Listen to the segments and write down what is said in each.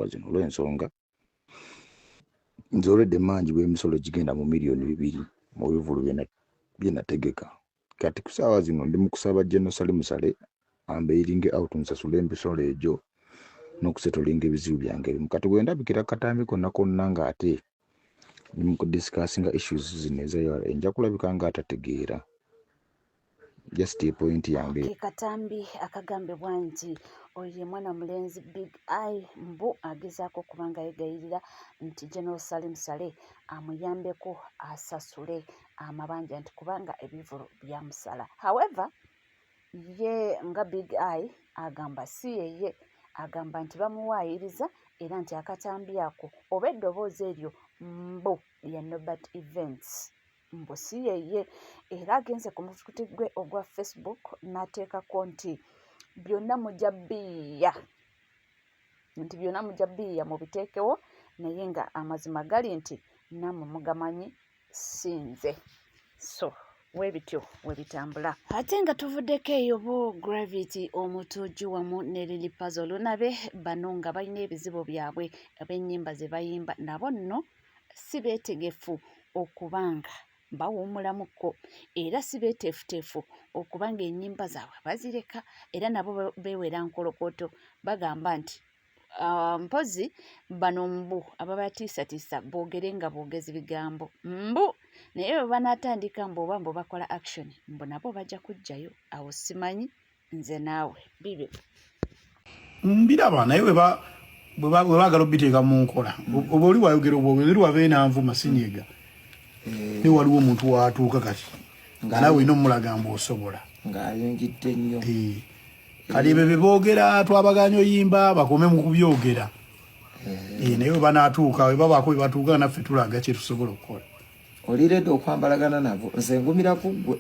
kusaawa zino olw'ensonga nze olwedde mangi bw'emisolo gigenda mu miliyoni 2 mu bivulu bye nategeka. Kati kusaawa zino ndi mu kusaba General Salim Saleh ambeiringe out nsasule emisolo egyo n'okusetolinga ebizibu byange ebimu. Kati bwe ndabikira katambi konna konna ng'ate ndi mu kudiscussinga issues zino ez'ayawala nja kulabika ng'atategeera. Just a point yange. Katambi akagambibwa nti oyo mwana mulenzi Big Eye mbu agezaako kubanga yegayirira nti General Salim Saleh amuyambeko asasule amabanja nti kubanga ebivulu byamusala. However, ye nga Big Eye agamba si yeye, agamba nti bamuwaayiriza era nti akatambi ako oba eddoboozi eryo mbu ya Norbert Events mbu si yeye, era agenze ku mukutu gwe ogwa Facebook n'ateekako nti byonna mujja bbiiya, nti byonna mujja bbiiya mubiteekewo, naye nga amazima gali nti nammwe mugamanyi sinze. So webityo webitambula. Ate nga tuvuddeko eyo bo Gravity Omutuuju wamu ne Lily Puzzle Lunabe bano nga balina ebizibu byabwe ab'ennyimba ze bayimba nabo nno si beetegefu okubanga bawummulamuko era si beeteefuteefu okubanga ennyimba zaabwe bazireka era nabo beewera nkolokoto bagamba nti mpozi bano mbu ababatiisatiisa boogere nga boogezi bigambo mbu naye bwe banaatandika mbu oba mbu bakola action mbu nabo bajja kujjayo. Awo simanyi nze naawe bibi mbiraba naye bwe baagala obiteeka mu nkola oba oli wayogera obwo oli wabeenanvu masinyiga naye waliwo omuntu watuuka kati nga naawe olina omulagamba osobola ng'ayingidde nnyo kali ebyo bye boogera twabaganya oyimba bakome mu kubyogera naye bwe banaatuuka bwe babaako bwe batuuka naffe tulaga kye tusobola okukola. oliredde okwambalagana nabo nze ngumira ku ggwe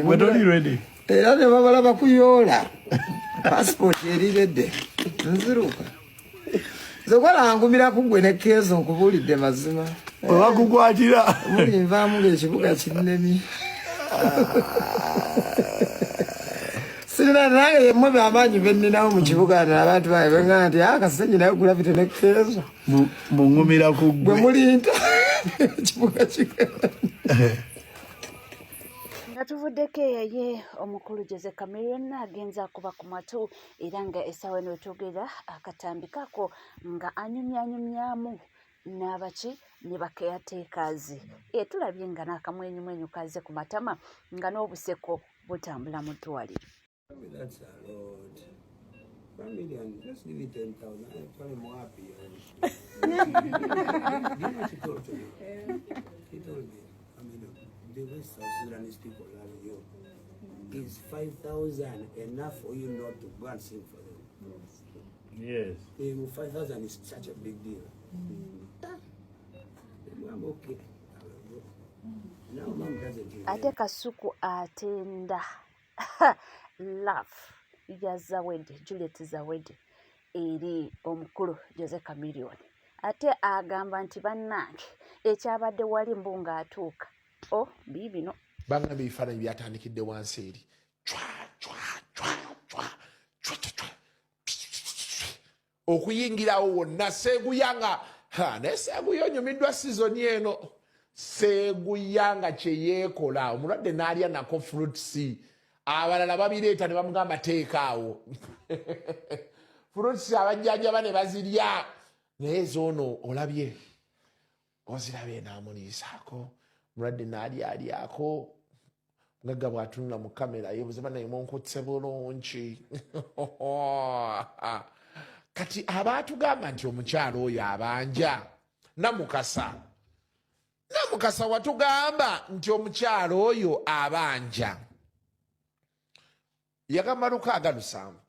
bwe toli ready era ne babala bakuyoola passport eriredde nziruka nze kola ngumira ku ggwe ne keezo nkubuulidde mazima oba kukwatira mulinvaamu ng'ekibuga kinnemi sirina nange yemmwe bamaanyi benninawo mu kibuga abantu baye beŋŋaa nti akasenyi naye Gravity ne keezo mungumira ku ggwe bwe mulinta ekibuga kigenda nga tuvuddeko eyaye omukulu Jose Chameleon agenza kuba ku matu era nga essaawa eno wetwogera akatambi kako nga anyumyanyumyamu n'abaki ne bakeyateekazi tulabye nga n'akamwenyumwenyu kaze ku matama nga n'obuseko butambula mu ddwaliro. That's a lot. 1 million, let's give it 10,000. I'm probably more happy. Do you know what she told me? She told me, I mean, the West South Sudanese people love you. Is 5,000 enough for you not to go and sing for them? yes 5,000 is such a big deal. I'm okay. Now mom doesn't do Ate Kasuku atenda love ya Zawedi, Juliet Zawedi eri omukulu Jose Chameleon. Ate agamba nti bannange ekyabadde wali mbunga atuuka biibino banga bifaananyi byatandikidde wansi eri okuyingirawo wonna seeguyanga naye seeguya onyumiddwa sizoni eno seeguyanga kyeyeekola omulwadde n'alya nako fruits abalala babireeta ne bamugamba teekaawo fruits abajjanjaba ne bazirya naye zoono olabye ozirabye n'amuliisaako mulwadde n'alyalyako mugagga bw'atunula mu kamera yeebuze banaye munkutse bulungi kati abaatugamba nti omukyalo oyo abanja namukasa watugamba nti omukyalo oyo abanja yagamba lukaaga lusanvu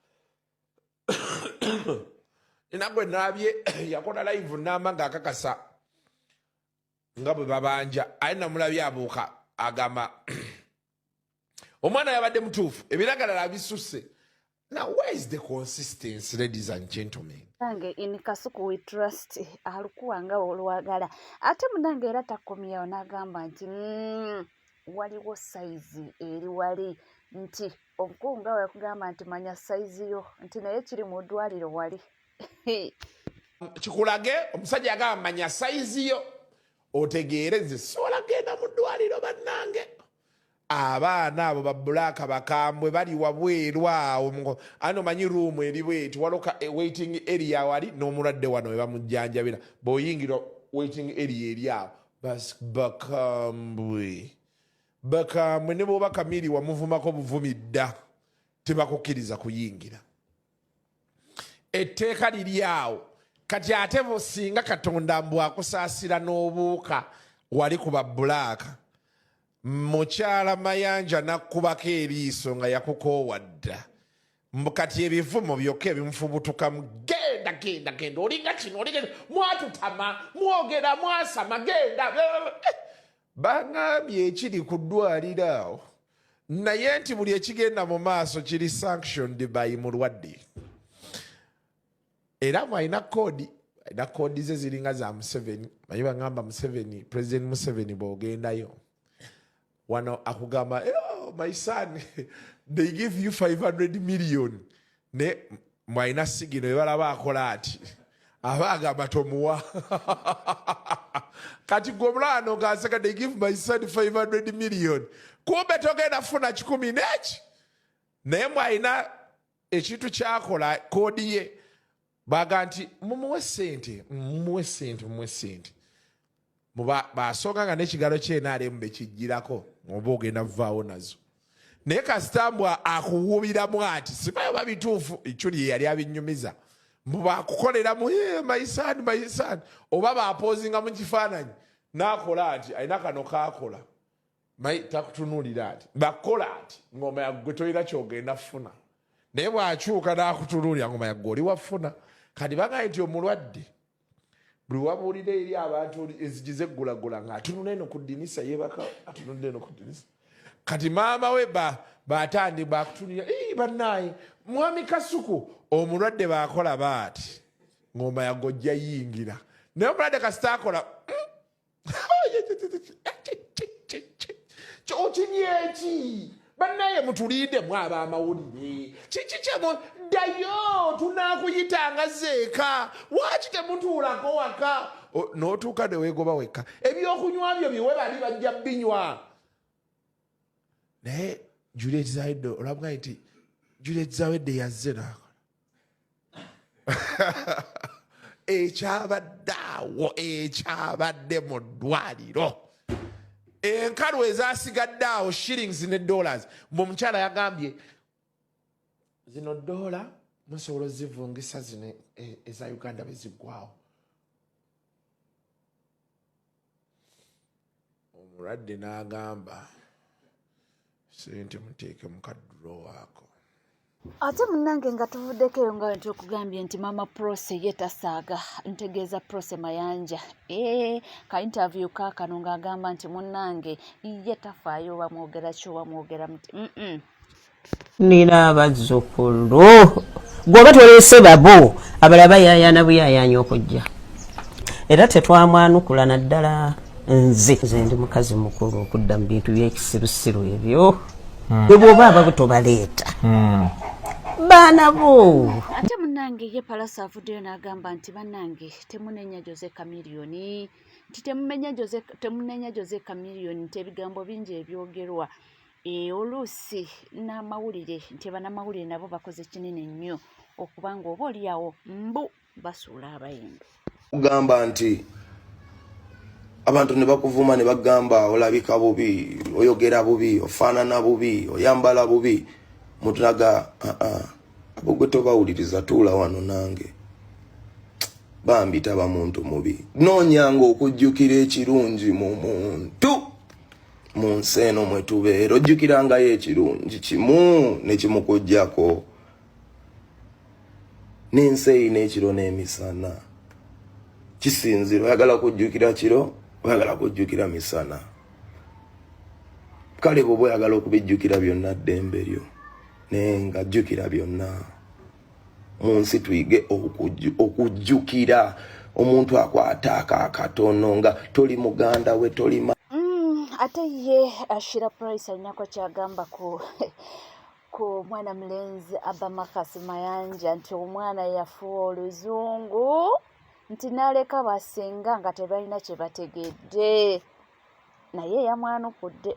nagwe nabye yakola live namba ng'akakasa nga bwe babanja aye namulabye abuuka agamba omwana yabadde mutuufu ebiragalala abisusse. Now where is the consistency, ladies and gentlemen? Nange in Kasuku we trust alukuwanga olwagala ate munange era takomyewo n'agamba nti waliwo size eri wali nti omukulu nga yakugamba nti manya saizi yo nti naye kiri mu ddwaliro wali kikulage omusajja yagamba manya saizi yo otegeere nze sobola genda mu ddwaliro bannange. Abaana abo babulaaka bakambwe bali wabweru awo ano manyi ruumu eri bweti waloka waiting area wali n'omulwadde wano we bamujjanjabira bw'oyingira waiting area eri awo basi bakambwe ne bw'oba kamiri wamuvumako buvumi dda tebakukkiriza kuyingira. Etteeka liri awo kati ate singa Katonda mbu akusaasira n'obuuka wali ku babulaaka mukyala Mayanja nakkubako eriiso nga yakukoowa dda kati ebivumo byokka ebimufubutukamu genda olinga kino olinga mwatutama mwogera mwasama genda baŋŋambye ekiri ku ddwaliro awo naye nti buli ekigenda mu maaso kiri sanctioned by mulwadde era mwalina koodi ze ziringa za Museveni manyi baŋŋamba Museveni President Museveni bw'ogendayo wano akugamba my son they give you 500 million ne mwalina sigino ebalaba akola ati aba agamba tomuwa kati gwe omulano ng'aseka they give my son 500 million kumbe togenda funa 10 neki naye mwalina ekintu kyakola koodi ye baga nti mumuwe sente basonga nga n'ekigalo kyenaalemu bekijjirako oba ogenda vaawo nazo naye kasitambwa akuwubiramu ati simayo babituufu ekyuli ye yali abinyumiza mubakukoleramu mayisaani oba bapoozinga mu kifaananyi n'akola ati alina kano kaakola takutunuulira ati bakola ati ngoma yaggwe tolina kyogenda funa naye bw'akyuka n'akutunuulira ngoma yaggwe oli wafuna kati bagaye nti omulwadde buli wabuulira eri abantu ezigize eggulagula ng'atunula eno ku ddinisa yeebaka atunudde eno ku ddinisa kati maama we batandi bakutunira bannaaye mwami Kasuku omulwadde bakola baati ngoma yagojja yingira naye omulwadde kasita akola okinyeki bannaye mutulinde mwaba amawulire kiki kyemu ddayo tunakuyitanga zeeka waki temutuulako waka n'otuuka ne weegoba wekka ebyokunywa byo biwe bali bajja binywa naye Juliet Zawedde olabwa nti Juliet Zawedde yazze nakola ekyabadde mu ddwaliro enkalu ezasigadde awo shillings ne dollars omukyala yagambye zino dola musobola zivungisa zino eza Uganda beziggwawo omulwadde n'agamba sente muteeke mu kaddulo waako ate munnange nga tuvuddeko eyo nga tukugambye nti mama Prose ye tasaaga ntegeeza Prose Mayanja ka interview kaakano ng'agamba nti munnange ye tafaayo bamwogera ki bamwogera muti nina abazzukulu gwoba toleese babo abalala bayayaana buyayaanya okujja era tetwamwanukula naddala nze ndi mukazi mukulu okudda mu bintu by'ekisirusiru ebyo bwe bwoba aba tobaleeta baana bo ate munnange ye Palasa avuddeyo n'agamba nti bannange temunenya Jose Chameleon nti temunenya Jose Chameleon nti ebigambo bingi ebyogerwa oluusi n'amawulire nti bannamawulire nabo bakoze kinene nnyo okubanga oba oliawo mbu basuula abayimbi kugamba nti abantu ne bakuvuma ne bagamba olabika bubi oyogera bubi ofaanana bubi oyambala bubi mutulaga abogwe tobawuliriza tuula wano nange bambi taba muntu mubi noonyanga okujjukira ekirungi mu muntu mu nsi eno mwe tubeera ojjukirangayo ekirungi kimu ne kimukujjako n'ensi eyina ekiro n'emisana kisinzira oyagala kujjukira kiro oyagala kujjukira misana kale bwe oyagala okubijjukira byonna ddembe lyo naye nga jjukira byonna mu nsi tuyige okujjukira omuntu akwata akatono nga toli muganda we toli ate ye Ashira Price alinako kyagamba ku ku mwana mulenzi Abba Makasi Mayanja nti omwana yafuwa oluzungu nti naleka basenga nga tebalina kye bategedde naye yamwanukudde.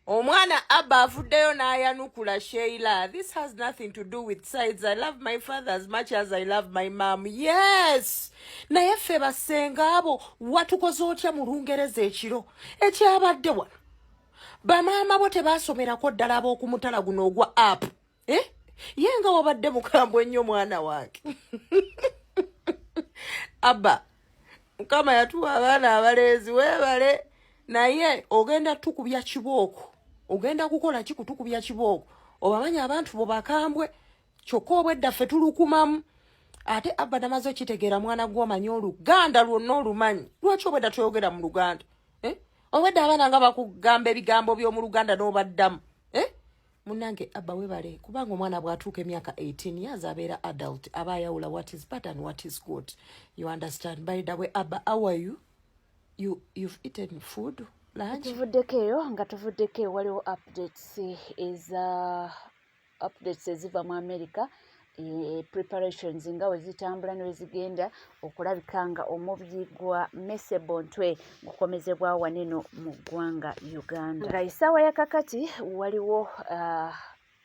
Omwana Abba afuddeyo n'ayanukula Sheila. This has nothing to do with sides. I love my father as much as I love my mom. Yes! Naye ffe basenga abo watukoze otya mu Lungereza ekiro ekyabadde wano. Bamaama bo tebaasomerako ddala ab'okumutala guno ogwa app. Ye nga wabadde mukambwe ennyo mwana wange. Abba, Mukama yatuwa abaana abalenzi weebale. Naye ogenda tukubya kibooko. Ogenda kukola ki kutukubya kibooko? Obamanya abantu bo bakambwe kyokka obwedda ffe tulukumamu. Ate Abba namaze okitegeera mwana gw'omanyi Oluganda lwonna olumanyi. Lwaki obwedda toyogera mu Luganda? Obwedda abaana nga bakugamba ebigambo by'omu Luganda n'obaddamu. Munnange Abba weebale kubanga omwana bw'atuuka emyaka 18 years abeera adult aba ayawula what is bad and what is good. You understand? By the way, Abba, how are you? You've eaten food? Lunch? Tuvuddeko waliwo updates eziva mu America. Preparations nga we zitambula ne we zigenda okulabika nga omubiri gwa Mese Bontwe gukomezebwa waneno mu ggwanga Uganda. Nga essaawa ya kakati waliwo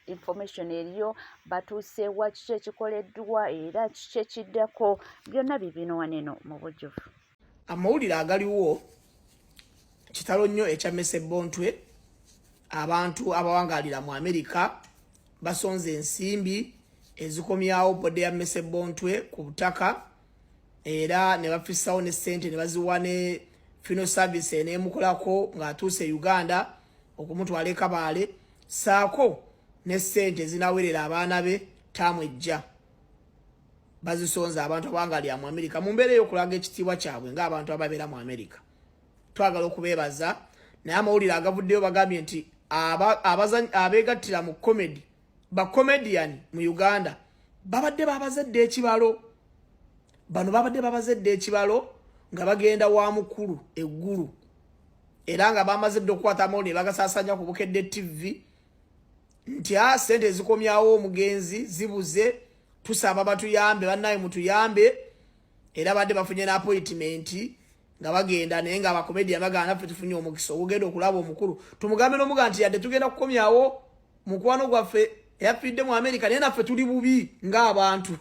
information eriyo batuuse wa kiki ekikoleddwa era kiki ekiddako byonna bibino waneno mu bujjuvu. Amawulire agaliwo kitalo nnyo ekya Mese Bontwe. Abantu abawangalira mu America basonze ensimbi ezikomyawo bode ya Mese Bontwe ku butaka era ne bafisawo ne ssente ne baziwa ne funeral service eneemukolako ng'atuuse Uganda okumutwala Kabaale saako ne ssente zinawerera abaana be taamu ejja bazisonza abantu abawangalira mu America mu mbeera ey'okulaga ekitiibwa kyabwe ng'abantu ababeera mu America. Twagala okubeebaza naye amawulire agavuddeyo bagambye nti abeegattira mu comedy comedian mu Uganda babadde babazedde ekibalo. Bano babadde babazedde ekibalo nga bagenda wa mukulu eggulu era nga bamazedde okukwata amawulire bagasaasanya ku Bukedde TV nti sente zikomyawo omugenzi zibuze tusaba batuyambe bannaye mutuyambe era badde bafunye na appointment nga bagenda naye nga abakomediya bagana naffe tufunye omukisa ogenda okulaba omukulu tumugambe n'omuga nti yadde tugenda kukomyawo mukwano gwaffe eyafidde mu America naye naffe tuli bubi ng'abantu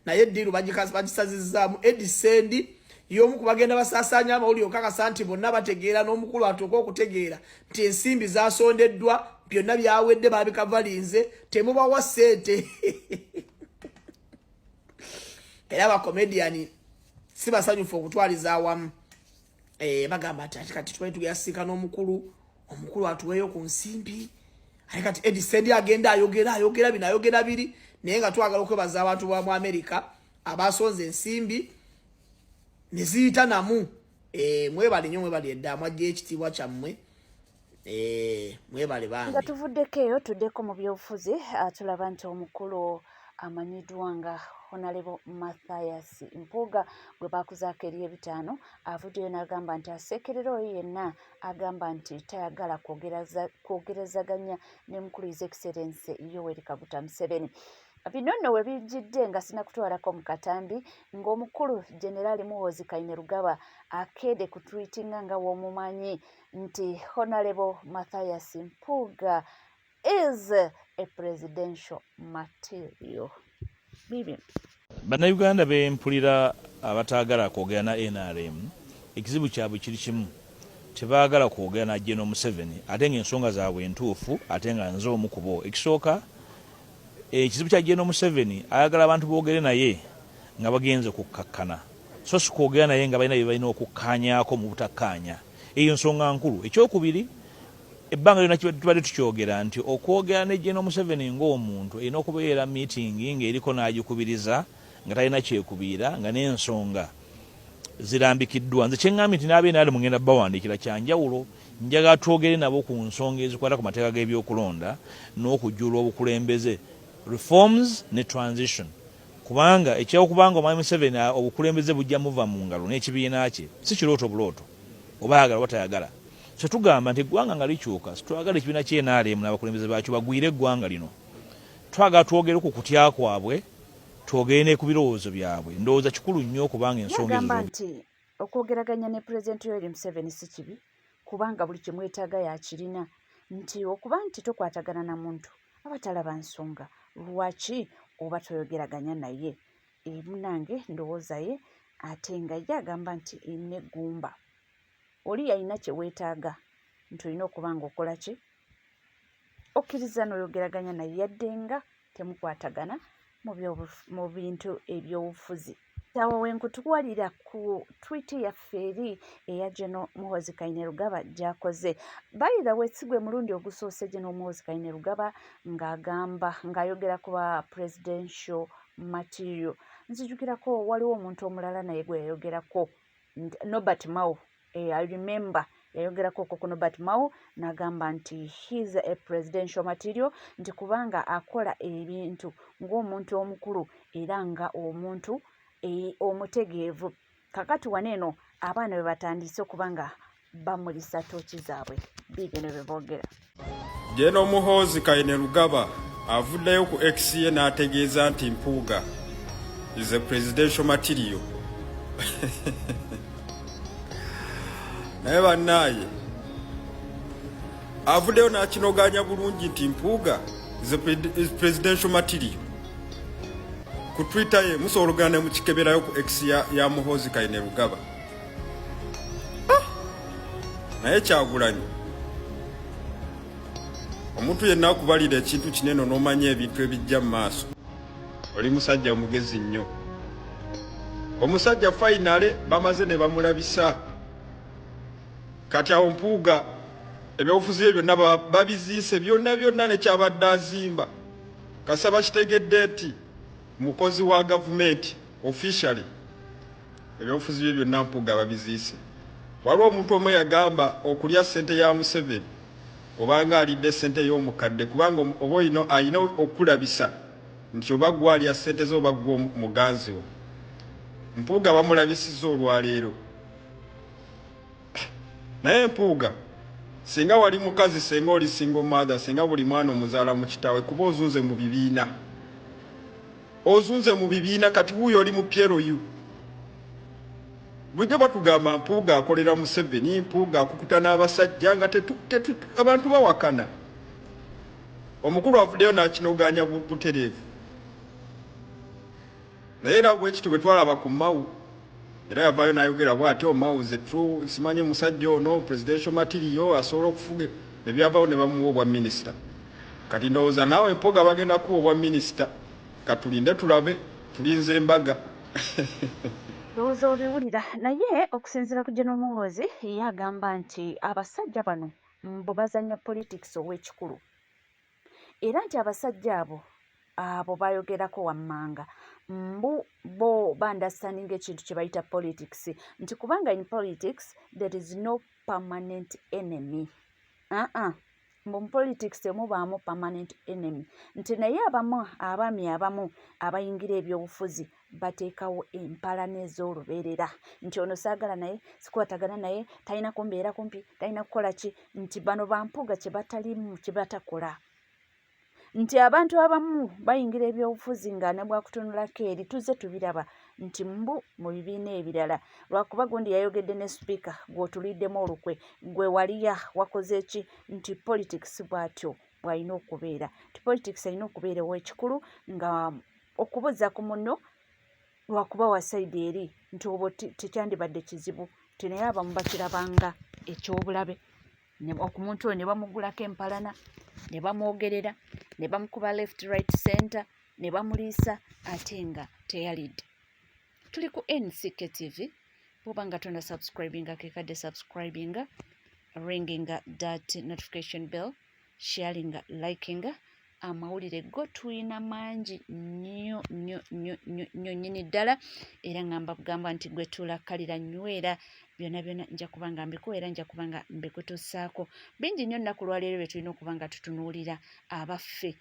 naye eddiru bagisazizaamu edisendi y'omu ku bagenda basaasanya amawulire okakasa nti bonna bategeera n'omukulu atuuka okutegeera nti ensimbi zasondeddwa byonna byawedde babikavalinze temubawa ssente. Era abakomediyani si basanyufu okutwaliza awamu. Bagamba ati kati twali tugasiika n'omukulu omukulu atuweeyo ku nsimbi ate kati edisendi agenda ayogera bino ayogera biri naye nga twagala okwebaza abantu ba mu America abasonze ensimbi ne ziyita namu. Mwebale nnyo mwebale eddamu ajja ekitiibwa kyammwe. Mwebale bange. Nga tuvuddeko eyo tuddeko mu byobufuzi tulaba nti omukulu amanyiddwa nga Honorable Mathias Mpuuga gwe baakuzaako eri ebitaano avuddeyo n'agamba nti asekerera oyo yenna agamba nti tayagala kwogerezaganya ne mukulu His Excellency Yoweri Kaguta Museveni. Bino nno we bijjidde nga sinakutwalako mu katambi ng'omukulu Generali Muhoozi Kainerugaba akeede ku tweetinga nga w'omumanyi nti Honorable Mathias Mpuuga is a presidential material. Bibi. Bannayuganda bempulira abataagala kwogera na NRM ekizibu kyabwe kiri kimu tebaagala kwogera na General Museveni ate ng'ensonga zaabwe entuufu ate nga nze omu ku bo. Ekisooka ekizibu kya General Museveni ayagala abantu boogere naye nga bagenze kukkakkana so si kwogera naye nga balina bye balina okukkaanyaako mu butakkaanya. Eyo nsonga nkulu. Ekyokubiri ebbanga lyonna tubadde tukyogera nti okwogera ne General Museveni ng'omuntu erina okubeera meeting ng'eriko n'agikubiriza nga talina kyekubiira nga n'ensonga zirambikiddwa. Nze kyeŋŋambye nti n'abeera mugenda bawandiikira kyanjawulo njagala twogere nabo ku nsonga ezikwata ku mateeka g'ebyokulonda n'okujjula obukulembeze reforms ne transition kubanga ekyokubanga omwami Museveni obukulembeze bujja muva mu ngalo n'ekibiina kye si kirooto bulooto oba ayagala oba tayagala. kyetugamba nti eggwanga nga likyuka sitwagala ekibiina ky'NRM n'abakulembeze baakyo bagwire eggwanga lino. Twagala twogere ku kutya kwabwe, twogere ne ku birowoozo byabwe. Ndowooza kikulu nnyo kubanga ensonga yagamba nti okwogeraganya ne Pulezidenti Yoweri Museveni si kibi kubanga buli kimwetaaga yakirina, nti okuba nti tokwatagana na muntu aba talaba nsonga lwaki oba toyogeraganya naye. Munange ndowooza ye ate nga ye agamba nti erina eggumba. Oli yalina kye weetaaga nti olina okuba nga okola ki? Okkiriza n'oyogeraganya naye yadde nga temukwatagana mu bintu eby'obufuzi. Awo wenkutuwalira ku twiti yaffe eri eya General Muhoozi Kainerugaba gy'akoze. By the way, si gwe mulundi ogusoose General Muhoozi Kainerugaba ng'ayogera ku ba presidential material. Nzijukirako waliwo omuntu omulala naye gwe yayogerako, Norbert Mao. I remember yayogerako ku Norbert Mao n'agamba nti he's a presidential material, nti kubanga akola ebintu ng'omuntu omukulu era nga omuntu omutegeevu. Kakati waneeno abaana bwe batandise okuba nga bamulisa tooki zaabwe. Biibyo ne bwe boogera. General Muhoozi Kainerugaba avuddeyo ku X ye n'ategeeza nti Mpuuga is a presidential material. Naye bannaaye avuddeyo n'akinoganya bulungi nti Mpuuga is presidential material. Ku Twitter ye musobola okugenda ne mukikeberayo ku X ya Muhoozi Kainerugaba. Naye Kyagulanyi, omuntu yenna akubalira ekintu kinene n'omanya ebintu ebijja mu maaso, oli musajja mugezi nnyo. Omusajja finale bamaze ne bamulabisa. Kati awo Mpuuga ebyobufuzi bye byonna babiziise byonna ne kyabadde azimba. Kasaba kitegedde nti mukozi wa gavumenti officially ebyobufuzi bye byonna Mpuuga babiziise. Waliwo omuntu omu yagamba okulya ssente ya Museveni obanga alidde ssente y'omukadde kubanga oba alina okulabisa nti oba gwalya ssente ze oba gwo muganzi wo. Mpuuga bamulabisizza olwaleero. Naye Mpuuga, singa wali mukazi, singa oli single mother, singa buli mwana omuzaala mu kitaawe, kuba ozunze mu bibiina. Ozunze mu bibiina kati wuuyo oli mu PLU. Bujja batugamba Mpuuga akolera Museveni, Mpuuga akukuta n'abasajja nga abantu bawakana. Omukulu avuddeyo n'akinoganya butereevu. Naye era bwekityo bwe twalaba ku Mao, era yavaayo n'ayogera bw'atyo Mao ze true, simanyi musajja ono presidential material asobola okufuga, ne byavaayo ne bamuwa obwa minisita. Kati ndowooza naawe Mpuuga bagenda kuwa obwa minisita. Katulinde tulabe, tulinze embaga. Ndowooza obiwulira. Naye okusinziira ku General Muhoozi yagamba nti abasajja bano mbu bazannya politics ow'ekikulu, era nti abasajja abo bayogerako wammanga mbu bo understanding ekintu kye bayita politics, nti kubanga in politics there is no permanent enemy. Mu politics temubaamu permanent enemy, nti naye abaami abamu abayingira ebyobufuzi bateekawo empalana ez'olubeerera, nti ono saagala naye, sikwatagana naye, talina kumbeera kumpi, talina kukola ki, nti bano bampuuga kye batalimu, kye batakola. Nti abantu abamu bayingira ebyobufuzi nga ne bwakutunulako eri tuzze tubiraba nti mbu mu bibiina ebirala, lwakuba gundi yayogedde ne sipiika gw'otuliddemu olukwe, gwe waliya wakoze eki, nti politics bw'atyo bw'alina okubeera, nti politics alina okubeera ow'ekikulu nga okubuza ku munno lwakuba wa sayidi eri nti obwo tekyandibadde kizibu, nti naye abamu bakirabanga ekyobulabe. Omuntu oyo ne bamugulako empalana, ne bamwogerera, ne bamukuba left right center, ne bamuliisa ate nga teyalidde. Tuli ku NCK TV, bw'oba nga tonna subscribinga kekadde subscribinga, ringinga that notification bell, sharinga, likinga. Amawulire go tuyina mangi nnyo nnyini ddala, era ngamba kugamba nti gwe tulakkalira nywera byonna nja kuba nga mbikuwa era nja kuba nga mbikutussaako. Bingi nnyo nnaku lwaleero bye tulina okuba nga tutunuulira abaffe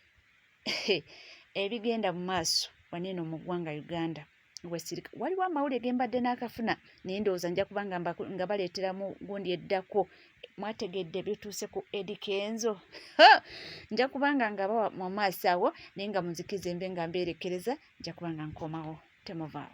ebigenda mu maaso waneeno mu ggwanga Uganda. wesirika waliwo amawulire gembadde n'akafuna naye ndowooza nja kuba nga baleeteramu gundi eddako mwategedde bituuse ku Eddie Kenzo nja kubanga nga bawa mu maaso awo naye nga munzikize mbe nga mbeerekereza nja kubanga nkomawo temuvaawo